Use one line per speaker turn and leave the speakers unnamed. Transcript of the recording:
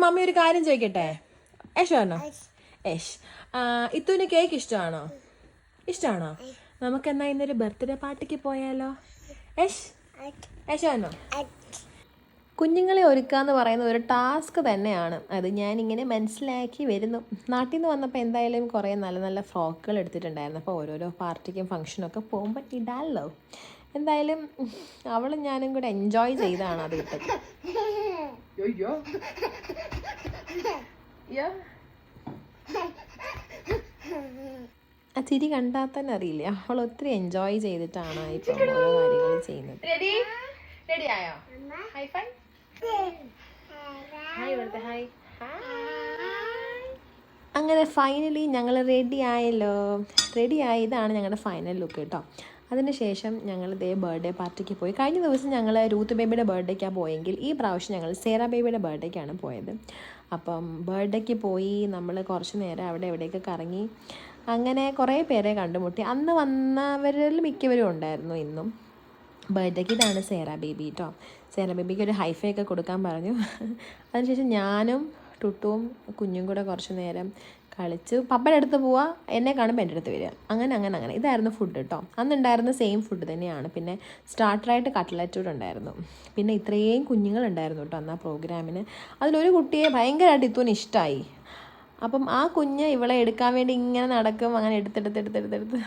Mummy ഒരു കാര്യം ചോദിക്കട്ടെ? യശോണോ? യശ്, ഇത്തുവിന് കേക്ക് ഇഷ്ടമാണോ? ഇഷ്ടമാണോ? നമുക്കെന്നാ ഇന്നൊരു ബർത്ത്ഡേ പാർട്ടിക്ക് പോയാലോ? യശ്, യശോണോ? കുഞ്ഞുങ്ങളെ ഒരുക്കുക എന്ന് പറയുന്ന ഒരു ടാസ്ക് തന്നെയാണ്. അത് ഞാനിങ്ങനെ മനസ്സിലാക്കി വരുന്നു. നാട്ടിൽ നിന്ന് വന്നപ്പോൾ എന്തായാലും കുറേ നല്ല നല്ല ഫ്രോക്കുകൾ എടുത്തിട്ടുണ്ടായിരുന്നു. അപ്പോൾ ഓരോരോ പാർട്ടിക്കും ഫംഗ്ഷനൊക്കെ പോകുമ്പോൾ ഇടാമല്ലോ. എന്തായാലും അവളും ഞാനും കൂടെ എൻജോയ് ചെയ്താണ് അത് ഇട്ടത്. ആ ചിരി കണ്ടാൽ തന്നെ അറിയില്ല, അവൾ ഒത്തിരി എൻജോയ് ചെയ്തിട്ടാണ് ഇപ്പം ഓരോ കാര്യങ്ങൾ ചെയ്യുന്നത്. റെഡിയായോ? അങ്ങനെ ഫൈനലി ഞങ്ങൾ റെഡി ആയല്ലോ. റെഡിയായി, ഇതാണ് ഞങ്ങളുടെ ഫൈനൽ ലുക്ക് കേട്ടോ. അതിനുശേഷം ഞങ്ങൾ ഇതേ ബർത്ത്ഡേ പാർട്ടിക്ക് പോയി. കഴിഞ്ഞ ദിവസം ഞങ്ങൾ രൂത്ത് ബേബിയുടെ ബർത്ത്ഡേക്കാണ് പോയെങ്കിൽ ഈ പ്രാവശ്യം ഞങ്ങൾ സേറ ബേബിയുടെ ബർത്ത്ഡേക്കാണ് പോയത്. അപ്പം ബർത്ത്ഡേക്ക് പോയി നമ്മൾ കുറച്ച് നേരം അവിടെ എവിടെയൊക്കെ കറങ്ങി. അങ്ങനെ കുറേ പേരെ കണ്ടുമുട്ടി. അന്ന് വന്നവരിൽ മിക്കവരും ഉണ്ടായിരുന്നു ഇന്നും. ബർത്ത്ഡേക്ക് ഇതാണ് സേറ ബേബി കേട്ടോ. സേറ ബേബിക്ക് ഒരു ഹൈഫൈ ഒക്കെ കൊടുക്കാൻ പറഞ്ഞു. അതിനുശേഷം ഞാനും ടുട്ടുവും കുഞ്ഞും കൂടെ കുറച്ച് നേരം കളിച്ച് പപ്പയുടെ അടുത്ത് പോവുക, എന്നെ കാണുമ്പോൾ എൻ്റെ അടുത്ത് വരിക, അങ്ങനെ ഇതായിരുന്നു ഫുഡ് കേട്ടോ. അന്നുണ്ടായിരുന്ന സെയിം ഫുഡ് തന്നെയാണ്. പിന്നെ സ്റ്റാർട്ടറായിട്ട് കട്ട്ലറ്റ് കൂടെ ഉണ്ടായിരുന്നു. പിന്നെ ഇത്രയും കുഞ്ഞുങ്ങളുണ്ടായിരുന്നു കേട്ടോ അന്ന് ആ പ്രോഗ്രാമിന്. അതിലൊരു കുട്ടിയെ ഭയങ്കരമായിട്ട് ഇത്തുവിന് ഇഷ്ടമായി. അപ്പം ആ കുഞ്ഞ് ഇവളെ എടുക്കാൻ വേണ്ടി ഇങ്ങനെ നടക്കും. അങ്ങനെ എടുത്തെടുത്ത്